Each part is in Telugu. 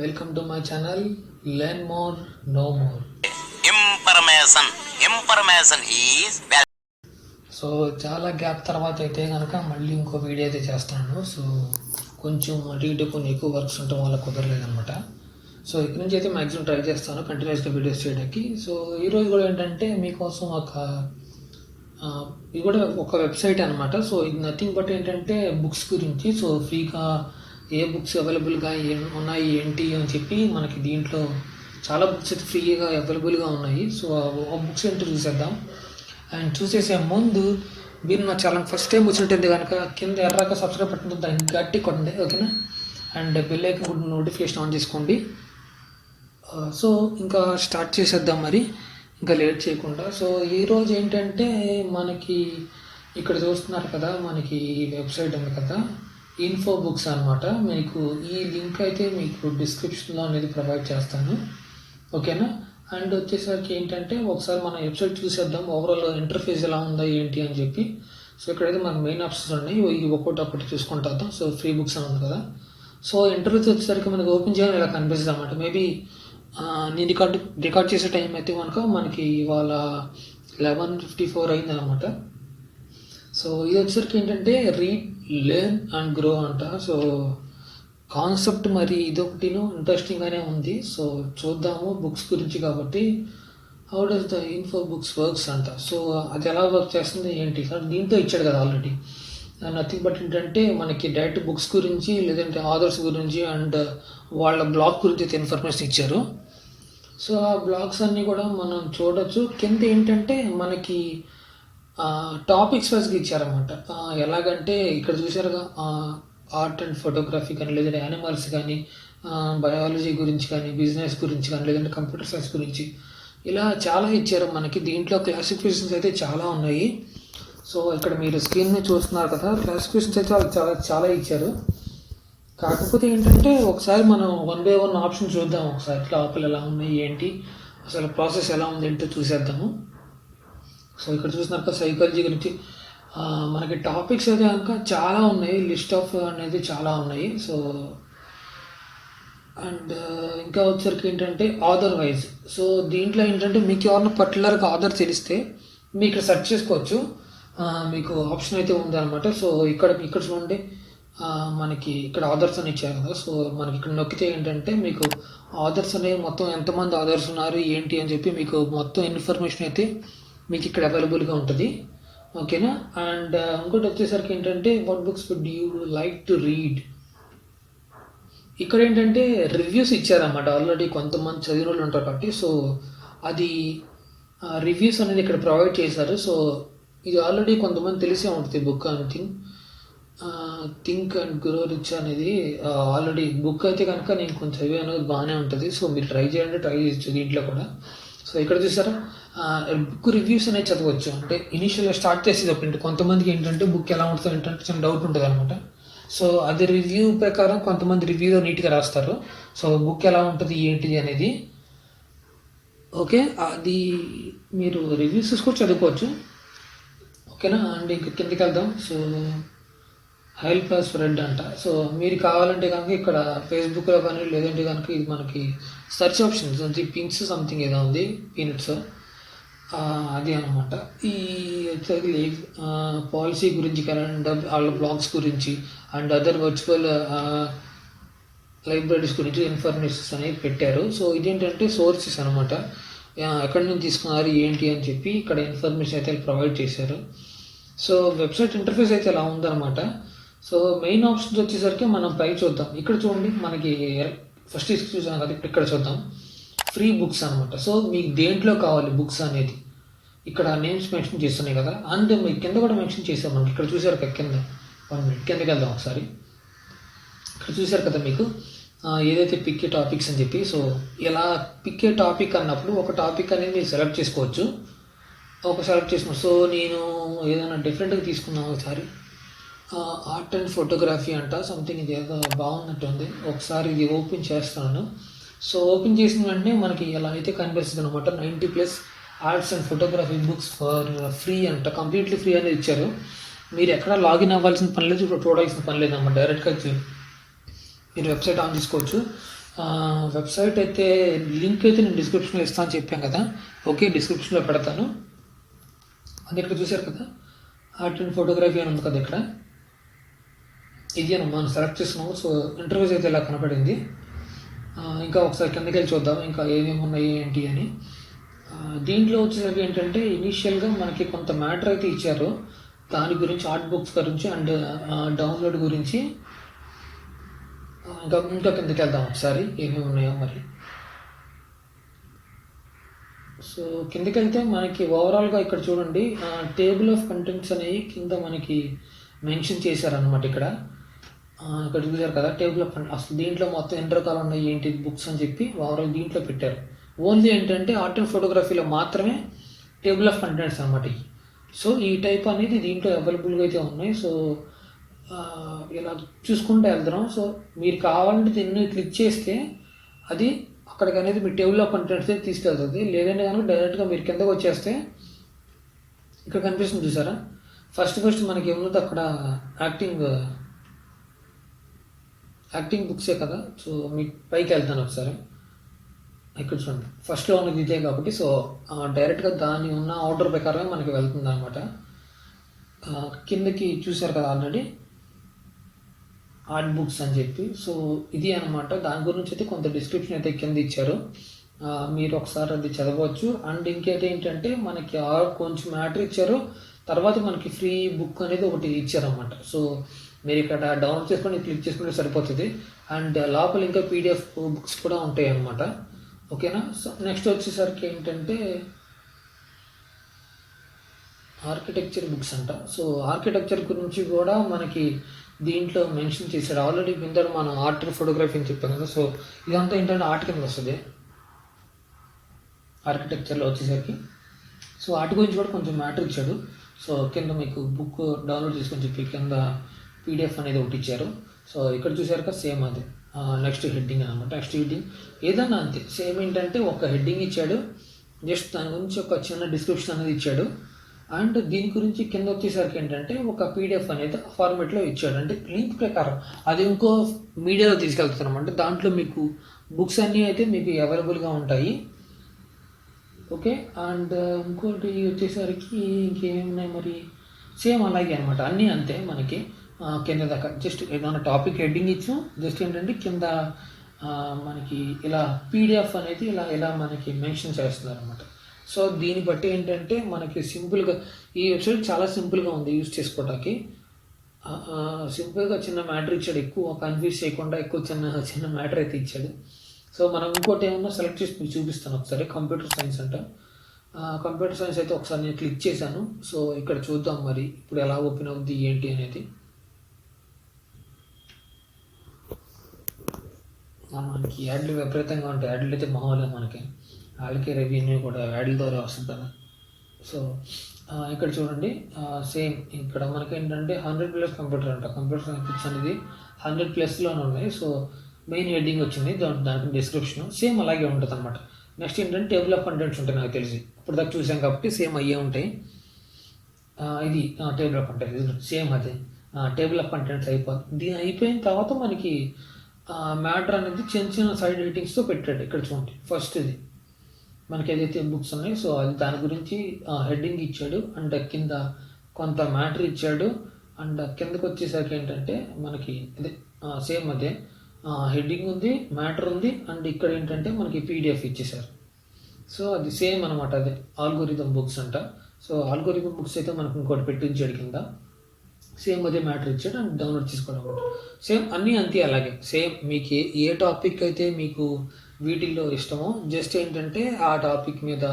Welcome to my channel learn more know more. Information is so చాలా గ్యాప్ తర్వాత అయితే కనుక మళ్ళీ ఇంకో వీడియో అయితే చేస్తాను. సో కొంచెం అటు ఇటు కొన్ని ఎక్కువ వర్క్స్ ఉండటం వల్ల కుదరలేదనమాట. సో ఇక్కడ నుంచి అయితే మ్యాక్సిమం ట్రై చేస్తాను కంటిన్యూస్గా వీడియోస్ చేయడానికి. సో ఈరోజు కూడా ఏంటంటే మీకోసం ఇది కూడా ఒక వెబ్సైట్ అనమాట. సో ఇది నథింగ్ బట్ ఏంటంటే బుక్స్ గురించి. సో ఫ్రీగా ఏ బుక్స్ అవైలబుల్గా ఉన్నాయి ఏంటి అని చెప్పి మనకి దీంట్లో చాలా బుక్స్ అయితే ఫ్రీగా అవైలబుల్గా ఉన్నాయి. సో ఆ బుక్స్ ఏంటో చూసేద్దాం. అండ్ చూసేసే ముందు మీరు నా ఛానల్ ఫస్ట్ టైం వచ్చినట్టుంది కనుక కింద ఎర్రగా సబ్స్క్రైబ్ బటన్ దాన్ని గట్టి కొట్టండి, ఓకేనా. అండ్ బెల్ ఐకాన్ కూడా నోటిఫికేషన్ ఆన్ చేసుకోండి. సో ఇంకా స్టార్ట్ చేసేద్దాం మరి, ఇంకా లేట్ చేయకుండా. సో ఈరోజు ఏంటంటే మనకి ఇక్కడ చూస్తున్నారు కదా, మనకి వెబ్సైట్ ఉంది కదా, ఇన్ఫో బుక్స్ అనమాట. మీకు ఈ లింక్ అయితే మీకు డిస్క్రిప్షన్లో అనేది ప్రొవైడ్ చేస్తాను, ఓకేనా. అండ్ వచ్చేసరికి ఏంటంటే ఒకసారి మన వెబ్సైట్ చూసేద్దాం, ఓవరాల్ ఇంటర్ఫేస్ ఎలా ఉందా ఏంటి అని చెప్పి. సో ఇక్కడైతే మనకు మెయిన్ ఆప్షన్స్ ఉన్నాయి, ఇవి ఒక్కొక్కటి చూసుకుంటాం. సో ఫ్రీ బుక్స్ అని ఉంది కదా. సో ఇంటర్ఫేస్ వచ్చేసరికి మనకి ఓపెన్ చేయాలని ఇలా కనిపిస్తుంది అనమాట. మేబీ నేను రికార్డ్ చేసే టైం అయితే కనుక మనకి ఇవాళ 11:54 అయింది అనమాట. సో ఇది వచ్చేసరికి ఏంటంటే రీడ్, లెర్న్ అండ్ గ్రో అంట. సో కాన్సెప్ట్ మరి ఇదొకటిను ఇంట్రెస్టింగ్గానే ఉంది. సో చూద్దాము బుక్స్ గురించి కాబట్టి. How does the info books works అంట. సో అది ఎలా వర్క్ చేస్తుంది ఏంటి, దీంతో ఇచ్చాడు కదా ఆల్రెడీ. నథింగ్ బట్ ఏంటంటే మనకి డైరెక్ట్ బుక్స్ గురించి లేదంటే ఆథర్స్ గురించి అండ్ వాళ్ళ బ్లాగ్ గురించి అయితే ఇన్ఫర్మేషన్ ఇచ్చారు. సో ఆ బ్లాగ్స్ అన్నీ కూడా మనం చూడొచ్చు. కింద ఏంటంటే మనకి టాపిక్స్ వైజ్గా ఇచ్చారన్నమాట. ఎలాగంటే ఇక్కడ చూసారుగా ఆర్ట్ అండ్ ఫోటోగ్రఫీ కానీ, లేదంటే యానిమల్స్ కానీ, బయాలజీ గురించి కానీ, బిజినెస్ గురించి కానీ, లేదంటే కంప్యూటర్ సైన్స్ గురించి, ఇలా చాలా ఇచ్చారు మనకి. దీంట్లో క్లాసిఫికేషన్స్ అయితే చాలా ఉన్నాయి. సో ఇక్కడ మీరు స్క్రీన్ మీద చూస్తున్నారు కదా, క్లాసిఫికేషన్స్ అయితే చాలా చాలా ఇచ్చారు. కాకపోతే ఏంటంటే ఒకసారి మనం 1 by 1 ఆప్షన్ చూద్దాం. ఒకసారి లోపల ఎలా ఉన్నాయి ఏంటి, అసలు ప్రాసెస్ ఎలా ఉంది ఏంటో చూసేద్దాము. సో ఇక్కడ చూసినాక సైకాలజీ గురించి మనకి టాపిక్స్ అయితే కనుక చాలా ఉన్నాయి, లిస్ట్ ఆఫ్ అనేది చాలా ఉన్నాయి. సో అండ్ ఇంకా వచ్చేసరికి ఏంటంటే ఆథర్ వైజ్. సో దీంట్లో ఏంటంటే మీకు ఎవరైనా పర్టికులర్గా ఆథర్ తెలిస్తే మీరు ఇక్కడ సెర్చ్ చేసుకోవచ్చు, మీకు ఆప్షన్ అయితే ఉందన్నమాట. సో ఇక్కడ చూడండి, మనకి ఇక్కడ ఆథర్స్ అని ఇచ్చారు కదా. సో మనకి ఇక్కడ నొక్కితే ఏంటంటే మీకు ఆథర్స్ అనేవి మొత్తం ఎంతమంది ఆథర్స్ ఉన్నారు ఏంటి అని చెప్పి మీకు మొత్తం ఇన్ఫర్మేషన్ అయితే మీకు ఇక్కడ అవైలబుల్గా ఉంటుంది, ఓకేనా. అండ్ ఇంకోటి వచ్చేసరికి ఏంటంటే what books would you like to read. ఇక్కడ ఏంటంటే రివ్యూస్ ఇచ్చారన్నమాట. ఆల్రెడీ కొంతమంది చదివిన వాళ్ళు ఉంటారు కాబట్టి సో అది రివ్యూస్ అనేది ఇక్కడ ప్రొవైడ్ చేశారు. సో ఇది ఆల్రెడీ కొంతమంది తెలిసే ఉంటుంది బుక్ అని థింక్ అండ్ గ్రో రిచ్ అనేది. ఆల్రెడీ బుక్ అయితే కనుక నేను కొంచెం చదివాను, బాగానే ఉంటుంది. సో మీరు ట్రై చేయొచ్చు దీంట్లో కూడా. సో ఇక్కడ చూసారా, బుక్ రివ్యూస్ అనేది చదవచ్చు. అంటే ఇనీషియల్గా స్టార్ట్ చేసేటప్పుడు కొంతమందికి ఏంటంటే బుక్ ఎలా ఉంటుందో ఏంటంటే చిన్న డౌట్ ఉంటుంది అనమాట. సో అది రివ్యూ ప్రకారం కొంతమంది రివ్యూలో నీట్గా రాస్తారు. సో బుక్ ఎలా ఉంటుంది ఏంటిది అనేది, ఓకే, అది మీరు రివ్యూస్ కూడా చదువుకోవచ్చు, ఓకేనా. అండ్ ఇంక కిందకి వెళ్దాం. సో హెల్ప్ అస్ స్ప్రెడ్ అంట. సో మీరు కావాలంటే కనుక ఇక్కడ ఫేస్బుక్లో కానీ లేదంటే కనుక ఇది మనకి సెర్చ్ ఆప్షన్స్ ఉంది, పింక్స్ సంథింగ్ ఏదో ఉంది, పీనట్స్, అది అనమాట. ఈ వచ్చేసరికి పాలసీ గురించి క్యాలెండర్, వాళ్ళ బ్లాగ్స్ గురించి అండ్ అదర్ వర్చువల్ లైబ్రరీస్ గురించి ఇన్ఫర్మేషన్స్ అనేవి పెట్టారు. సో ఇదేంటంటే సోర్సెస్ అనమాట, ఎక్కడి నుంచి తీసుకున్నారు ఏంటి అని చెప్పి ఇక్కడ ఇన్ఫర్మేషన్ అయితే ప్రొవైడ్ చేశారు. సో వెబ్సైట్ ఇంటర్ఫేస్ అయితే ఎలా ఉందన్నమాట. సో మెయిన్ ఆప్షన్స్ వచ్చేసరికి మనం పై చూద్దాం. ఇక్కడ చూడండి, మనకి ఫస్ట్ చూసాం కదా, ఇక్కడ చూద్దాం ఫ్రీ బుక్స్ అనమాట. సో మీకు దేంట్లో కావాలి బుక్స్ అనేది ఇక్కడ నేమ్స్ మెన్షన్ చేస్తున్నాయి కదా. అండ్ మీకు కింద కూడా మెన్షన్ చేసాం మనకి. ఇక్కడ చూసారు కదా కింద, 1 minute కిందకి వెళ్దాం ఒకసారి. ఇక్కడ చూసారు కదా మీకు ఏదైతే పిక్ ఏ టాపిక్స్ అని చెప్పి. సో ఇలా పిక్ ఏ టాపిక్ అన్నప్పుడు ఒక టాపిక్ అనేది మీరు సెలెక్ట్ చేసుకోవచ్చు. సెలెక్ట్ చేసుకున్నాను. సో నేను ఏదైనా డిఫరెంట్గా తీసుకున్నాను ఒకసారి. ఆర్ట్ అండ్ ఫోటోగ్రఫీ అంట సంథింగ్, ఇది ఏదో బాగున్నట్టుంది. ఒకసారి ఇది ఓపెన్ చేస్తున్నాను. సో ఓపెన్ చేసిన వెంటనే మనకి ఎలా అయితే కనిపిస్తుంది అనమాట. 90+ arts and photography books for free అంట, కంప్లీట్లీ ఫ్రీ అనేది ఇచ్చారు. మీరు ఎక్కడ లాగిన్ అవ్వాల్సిన పని లేదు, చూడాల్సిన పని లేదు అన్నమాట. డైరెక్ట్గా మీరు వెబ్సైట్ ఆన్ చేసుకోవచ్చు. వెబ్సైట్ అయితే లింక్ అయితే నేను డిస్క్రిప్షన్లో ఇస్తాను అని చెప్పాను కదా. ఓకే, డిస్క్రిప్షన్లో పెడతాను. అది ఇక్కడ చూశారు కదా, ఆర్ట్ అండ్ ఫోటోగ్రఫీ అని ఉంది కదా ఇక్కడ. ఇది అని మనం సెలెక్ట్ చేసుకున్నాము. సో ఇంటర్వ్యూస్ అయితే ఇలా కనపడింది. ఇంకా ఒకసారి కిందకి వెళ్ళి చూద్దాం ఇంకా ఏమేమి ఉన్నాయి ఏంటి అని. దీంట్లో వచ్చేసరికి ఏంటంటే ఇనీషియల్గా మనకి కొంత మ్యాటర్ అయితే ఇచ్చారు, దాని గురించి ఆర్ట్ బుక్స్ గురించి అండ్ డౌన్లోడ్ గురించి. ఇంకా కిందకి వెళ్దాం ఒకసారి ఏమేమి ఉన్నాయో మరి. సో కిందకి వెళ్తే మనకి ఓవరాల్గా ఇక్కడ చూడండి, టేబుల్ ఆఫ్ కంటెంట్స్ అనేవి కింద మనకి మెన్షన్ చేశారనమాట. ఇక్కడ చూసారు కదా టేబుల్ ఆఫ్ కంటెంట్. అసలు దీంట్లో మొత్తం ఎన్ని రకాలు ఉన్నాయి ఏంటి బుక్స్ అని చెప్పి ఓవరాల్ దీంట్లో పెట్టారు. ఓన్లీ ఏంటంటే ఆర్ట్ అండ్ ఫోటోగ్రఫీలో మాత్రమే టేబుల్ ఆఫ్ కంటెంట్స్ అనమాట. సో ఈ టైప్ అనేది దీంట్లో అవైలబుల్గా అయితే ఉన్నాయి. సో ఇలా చూసుకుంటూ వెళ్తున్నాం. సో మీరు కావాలంటే దీన్ని క్లిక్ చేస్తే అది అక్కడికి అనేది మీ టేబుల్ ఆఫ్ కంటెంట్స్ తీసుకెళ్తుంది. లేదంటే కనుక డైరెక్ట్గా మీరు కిందకు వచ్చేస్తే ఇక్కడ కనిపిస్తుంది చూసారా, ఫస్ట్ మనకి ఏముంది అక్కడ యాక్టింగ్ బుక్సే కదా. సో మీకు పైకి వెళ్తాను ఒకసారి. ఇక్కడ చూడండి ఫస్ట్లో ఉన్నది ఇదే కాబట్టి సో డైరెక్ట్గా దాని ఉన్న ఆర్డర్ ప్రకారమే మనకి వెళ్తుంది అనమాట. కిందకి చూసారు కదా ఆల్రెడీ ఆర్ట్ బుక్స్ అని చెప్పి. సో ఇది అనమాట. దాని గురించి అయితే కొంత డిస్క్రిప్షన్ అయితే కింద ఇచ్చారు, మీరు ఒకసారి అది చదవచ్చు. అండ్ ఇంకైతే ఏంటంటే మనకి కొంచెం మ్యాటర్ ఇచ్చారు, తర్వాత మనకి ఫ్రీ బుక్ అనేది ఒకటి ఇచ్చారన్నమాట. సో మీరు ఇక్కడ డౌన్లోడ్ చేసుకొని క్లిక్ చేసుకుంటే సరిపోతుంది. అండ్ లోపల ఇంకా పీడిఎఫ్ బుక్స్ కూడా ఉంటాయి అన్నమాట. ఓకేనా. సో నెక్స్ట్ వచ్చేసరికి ఏంటంటే ఆర్కిటెక్చర్ బుక్స్ అంట. సో ఆర్కిటెక్చర్ గురించి కూడా మనకి దీంట్లో మెన్షన్ చేశారు ఆల్రెడీ. కింద మనం ఆర్ట్ అండ్ ఫోటోగ్రఫీ అని చెప్పాం కదా. సో ఇదంతా ఏంటంటే ఆర్ట్ కింద వస్తుంది ఆర్కిటెక్చర్లో వచ్చేసరికి. సో ఆర్ట్ గురించి కూడా కొంచెం మ్యాటర్ ఇచ్చాడు. సో కింద మీకు బుక్ డౌన్లోడ్ చేసుకొని చెప్పి కింద పీడిఎఫ్ అనేది ఒకటి ఇచ్చారు. సో ఇక్కడ చూసారు కదా సేమ్ అది నెక్స్ట్ హెడ్డింగ్ అనమాట. నెక్స్ట్ హెడ్డింగ్ ఏదన్నా అంతే సేమ్. ఏంటంటే ఒక హెడ్డింగ్ ఇచ్చాడు, జస్ట్ దాని గురించి ఒక చిన్న డిస్క్రిప్షన్ అనేది ఇచ్చాడు. అండ్ దీని గురించి కింద వచ్చేసరికి ఏంటంటే ఒక పీడిఎఫ్ అనేది ఫార్మేట్లో ఇచ్చాడు. అంటే లింక్ ప్రకారం అది ఇంకో మీడియాలో తీసుకెళ్తున్నాం. అంటే దాంట్లో మీకు బుక్స్ అన్నీ అయితే మీకు అవైలబుల్గా ఉంటాయి. ఓకే. అండ్ ఇంకోటి వచ్చేసరికి ఇంకేమున్నాయి మరి, సేమ్ అలాగే అనమాట, అన్నీ అంతే మనకి. కింద దాకా జస్ట్ ఏదైనా టాపిక్ హెడ్డింగ్ ఇచ్చాం, జస్ట్ ఏంటంటే కింద మనకి ఇలా పీడిఎఫ్ అనేది ఇలా మనకి మెన్షన్ చేస్తున్నారు అనమాట. సో దీన్ని బట్టి ఏంటంటే మనకి సింపుల్గా ఈ వెబ్సైట్ చాలా సింపుల్గా ఉంది యూజ్ చేసుకోవడానికి. సింపుల్గా చిన్న మ్యాటర్ ఇచ్చాడు, ఎక్కువ కన్ఫ్యూజ్ చేయకుండా ఎక్కువ చిన్న మ్యాటర్ అయితే ఇచ్చాడు. సో మనం ఇంకోటి ఏమన్నా సెలెక్ట్ చేసి మీకు చూపిస్తాను ఒకసారి. కంప్యూటర్ సైన్స్ అంట. కంప్యూటర్ సైన్స్ అయితే ఒకసారి నేను క్లిక్ చేశాను. సో ఇక్కడ చూద్దాం మరి ఇప్పుడు ఎలా ఓపెన్ అవుద్ది ఏంటి అనేది. మనకి యాడ్లు విపరీతంగా ఉంటాయి. యాడ్లు అయితే మామూలుగా మనకి వాళ్ళకి రెవెన్యూ కూడా యాడ్ల ద్వారా వస్తుంది కదా. సో ఇక్కడ చూడండి సేమ్ ఇక్కడ మనకి ఏంటంటే 100+ కంప్యూటర్ అంట. కంప్యూటర్ సైన్స్ అనేది 100+లోనే ఉన్నాయి. సో మెయిన్ హెడ్డింగ్ వచ్చింది, దానికి డిస్క్రిప్షన్ సేమ్ అలాగే ఉంటుంది అనమాట. నెక్స్ట్ ఏంటంటే టేబుల్ ఆఫ్ కంటెంట్స్ ఉంటాయి, నాకు తెలిసి ఇప్పుడు దాకా చూసాం కాబట్టి సేమ్ అయ్యే ఉంటాయి. ఇది టేబుల్ ఆఫ్ కంటెంట్స్ సేమ్ అదే టేబుల్ ఆఫ్ కంటెంట్స్ అయిపోతుంది. దీని అయిపోయిన తర్వాత మనకి మ్యాటర్ అనేది చిన్న సైడ్ ఎడిటింగ్స్తో పెట్టాడు. ఇక్కడ చూడండి ఫస్ట్ ఇది మనకి ఏదైతే బుక్స్ ఉన్నాయో సో అది దాని గురించి హెడ్డింగ్ ఇచ్చాడు. అండ్ కింద కొంత మ్యాటర్ ఇచ్చాడు. అండ్ కిందకు వచ్చేసరికి ఏంటంటే మనకి అదే సేమ్ అదే హెడ్డింగ్ ఉంది, మ్యాటర్ ఉంది. అండ్ ఇక్కడ ఏంటంటే మనకి పీడిఎఫ్ ఇచ్చేసారు. సో అది సేమ్ అనమాట, అదే ఆల్గోరిథం బుక్స్ అంట. సో ఆల్గోరిథం బుక్స్ అయితే మనకు ఇంకోటి పెట్టించాడు కింద, సేమ్ అదే మ్యాటర్ ఇచ్చాడు. అండ్ డౌన్లోడ్ చేసుకోవడం సేమ్ అన్నీ అంతే అలాగే సేమ్. మీకు ఏ టాపిక్ అయితే మీకు వీటిల్లో ఇష్టమో జస్ట్ ఏంటంటే ఆ టాపిక్ మీద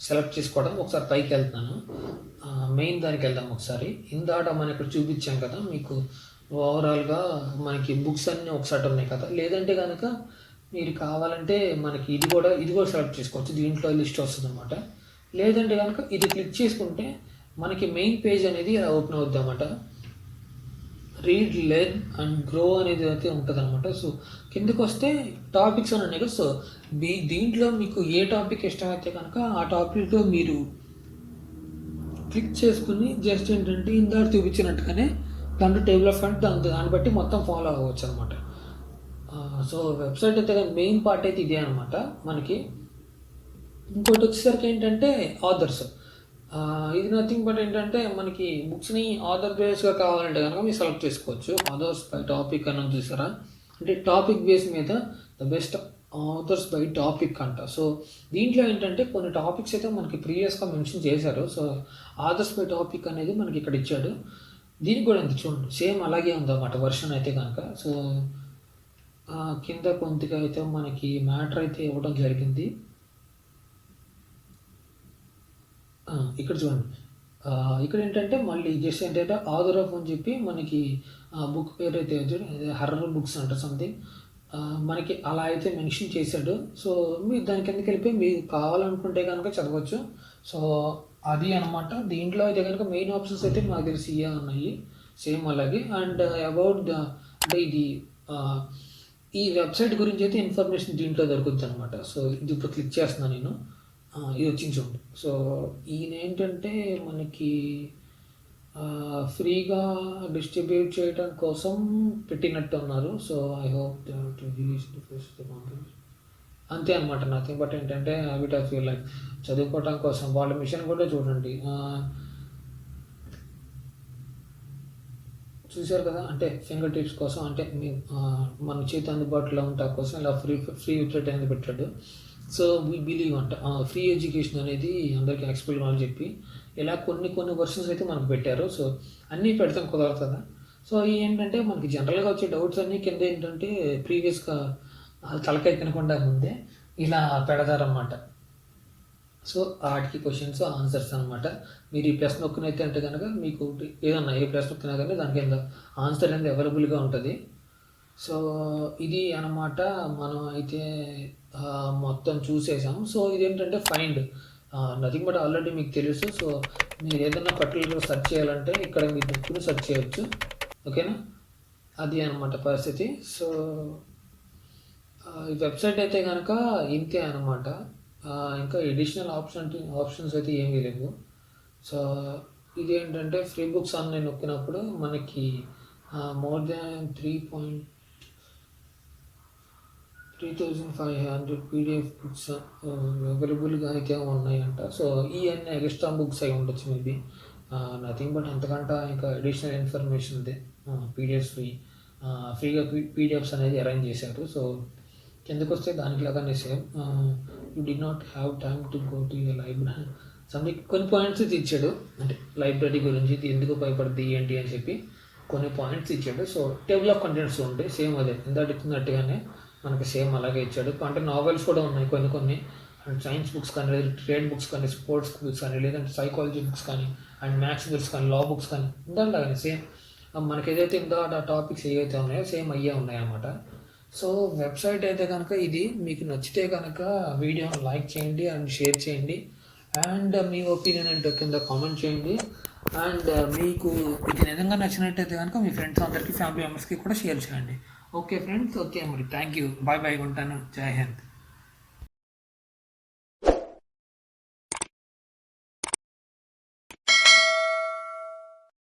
సెలెక్ట్ చేసుకోవడం. ఒకసారి పైకి వెళ్తున్నాను, మెయిన్ దానికి వెళ్దాం ఒకసారి. ఇందాక మనం ఇక్కడ చూపించాం కదా మీకు ఓవరాల్గా మనకి బుక్స్ అన్నీ ఒకసారి ఉన్నాయి కదా. లేదంటే కనుక మీరు కావాలంటే మనకి ఇది కూడా సెలెక్ట్ చేసుకోవచ్చు, దీంట్లో లిస్ట్ వస్తుంది అనమాట. లేదంటే కనుక ఇది క్లిక్ చేసుకుంటే మనకి మెయిన్ పేజ్ అనేది ఇలా ఓపెన్ అవుద్ది అన్నమాట. రీడ్, లెర్న్ అండ్ గ్రో అనేది అయితే ఉంటుంది అనమాట. సో కిందకి వస్తే టాపిక్స్ అని ఉన్నాయి కదా. సో దీంట్లో మీకు ఏ టాపిక్ ఇష్టమైతే కనుక ఆ టాపిక్లో మీరు క్లిక్ చేసుకుని జస్ట్ ఏంటంటే ఇందాక చూపించినట్టుగానే దాంట్లో టేబుల్ ఆఫ్ కంటెంట్స్ దాన్ని బట్టి మొత్తం ఫాలో అవ్వచ్చు అనమాట. సో వెబ్సైట్ అయితే మెయిన్ పార్ట్ అయితే ఇదే అనమాట మనకి. ఇంకోటి వచ్చేసరికి ఏంటంటే ఆథర్స్. ఇది నథింగ్ బట్ ఏంటంటే మనకి బుక్స్ని ఆథర్ బేస్గా కావాలంటే కనుక మీరు సెలెక్ట్ చేసుకోవచ్చు. ఆథర్స్ బై టాపిక్ అని చూసారా, అంటే టాపిక్ బేస్ మీద the best authors by topic అంట. సో దీంట్లో ఏంటంటే కొన్ని టాపిక్స్ అయితే మనకి ప్రీవియస్గా మెన్షన్ చేశారు. సో ఆథర్స్ బై టాపిక్ అనేది మనకి ఇక్కడ ఇచ్చాడు. దీనికి కూడా ఎంత చూడండి సేమ్ అలాగే ఉందన్నమాట వర్షన్ అయితే కనుక. సో కింద కొంతగా అయితే మనకి మ్యాటర్ అయితే ఇవ్వడం జరిగింది. ఇక్కడ చూడండి, ఇక్కడ ఏంటంటే మళ్ళీ జస్ట్ ఏంటంటే ఆథర్ ఆఫ్ అని చెప్పి మనకి బుక్ పేరు అయితే హర్రర్ బుక్స్ అంట సంథింగ్ మనకి అలా అయితే మెన్షన్ చేశాడు. సో మీరు దాని కిందకి వెళ్ళిపోయి మీరు కావాలనుకుంటే కనుక చదవచ్చు. సో అది అనమాట. దీంట్లో అయితే కనుక మెయిన్ ఆప్షన్స్ అయితే నాకు తెలిసి ఇవే ఉన్నాయి సేమ్ అలాగే. అండ్ అబౌట్ అంటే ఇది ఈ వెబ్సైట్ గురించి అయితే ఇన్ఫర్మేషన్ దీంట్లో దొరుకుతుంది అనమాట. సో ఇది ఇప్పుడు క్లిక్ చేస్తున్నాను నేను, ఇది వచ్చింది చూడండి. సో ఈయన ఏంటంటే మనకి ఫ్రీగా డిస్ట్రిబ్యూట్ చేయడం కోసం పెట్టినట్టు ఉన్నారు. సో ఐ హోప్ అంతే అనమాట. నథింగ్ బట్ ఏంటంటే హ్యాబిట్ ఆఫ్ యువర్ లైఫ్ చదువుకోవడం కోసం వాళ్ళ మిషన్ కూడా చూడండి. చూశారు కదా, అంటే ఫింగర్ టిప్స్ కోసం, అంటే మన చేతి అందుబాటులో ఉంటా కోసం ఇలా ఫ్రీ వెబ్సైట్ అనేది పెట్టాడు. సో వీ బిలీవ్ అంట ఫ్రీ ఎడ్యుకేషన్ అనేది అందరికీ యాక్సెసిబుల్ అని చెప్పి ఇలా కొన్ని వర్షన్స్ అయితే మనకు పెట్టారు. సో అన్నీ పెడతాం కుదరదు కదా. సో ఏంటంటే మనకి జనరల్గా వచ్చే డౌట్స్ అన్నీ కింద ఏంటంటే ప్రీవియస్గా తలకాయ తినకుండా ముందే ఇలా పెడతారన్నమాట. సో వాటికి క్వశ్చన్స్ ఆన్సర్స్ అనమాట. మీరు ఈ ప్రశ్న నొక్కినైతే అంటే కనుక మీకు ఏదన్నా ఏ ప్రశ్న నొక్కినా కానీ దాని కింద ఆన్సర్ అనేది అవైలబుల్గా ఉంటుంది. సో ఇది అనమాట. మనం అయితే మొత్తం చూసేసాం. సో ఇదేంటంటే ఫైండ్ నథింగ్ బట్ ఆల్రెడీ మీకు తెలుసు. సో మీరు ఏదైనా పర్టికులర్గా సెర్చ్ చేయాలంటే ఇక్కడ మీరు నొక్కుని సెర్చ్ చేయొచ్చు. ఓకేనా, అది అనమాట పరిస్థితి. సో ఈ వెబ్సైట్ అయితే కనుక ఇంతే అనమాట. ఇంకా ఎడిషనల్ ఆప్షన్స్ అయితే ఏమీ లేవు. సో ఇదేంటంటే ఫ్రీ బుక్స్ అని నేను నొక్కినప్పుడు మనకి మోర్ దాన్ 3,500 PDF బుక్స్ అవైలబుల్గా అయితే ఉన్నాయంట. సో ఇవన్నీ ఎక్స్ట్రా బుక్స్ అయి ఉండొచ్చు మేబీ, నథింగ్ బట్ అంతకంటే ఇంకా అడిషనల్ ఇన్ఫర్మేషన్ ఉంది. పీడిఎఫ్స్ ఫ్రీగా పీడిఎఫ్స్ అనేది అరేంజ్ చేశారు. సో కిందకు వస్తే దానికి లాగానే same you did not have time to go to your library something కొన్ని పాయింట్స్ ఇచ్చాడు. అంటే లైబ్రరీ గురించి ఇది ఎందుకు భయపడుతుంది ఏంటి అని చెప్పి కొన్ని పాయింట్స్ ఇచ్చాడు. సో టేబుల్ ఆఫ్ కంటెంట్స్ ఉంటాయి సేమ్ అదే ఇందాక ఇచ్చినట్టుగానే మనకి సేమ్ అలాగే ఇచ్చాడు. అంటే నావెల్స్ కూడా ఉన్నాయి కొన్ని అండ్ సైన్స్ బుక్స్ కానీ, లేదా ట్రేడ్ బుక్స్ కానీ, స్పోర్ట్స్ బుక్స్ కానీ, లేదంటే సైకాలజీ బుక్స్ కానీ, అండ్ మ్యాథ్స్ బుక్స్ కానీ, లా బుక్స్ కానీ ఇందాకనే సేమ్ మనకి ఏదైతే ఇందాక టాపిక్స్ ఏవైతే ఉన్నాయో సేమ్ అయ్యే ఉన్నాయన్నమాట. సో వెబ్సైట్ అయితే కనుక ఇది మీకు నచ్చితే కనుక వీడియోని లైక్ చేయండి అండ్ షేర్ చేయండి. అండ్ మీ ఒపీనియన్ ఏంటో కింద కామెంట్ చేయండి. అండ్ మీకు ఇది నిజంగా నచ్చినట్టయితే కనుక మీ ఫ్రెండ్స్ అందరికీ, ఫ్యామిలీ మెంబర్స్కి కూడా షేర్ చేయండి. ఓకే ఫ్రెండ్స్, ఓకే మరి థ్యాంక్ యూ, బాయ్ ఉంటాను. జై హింద్.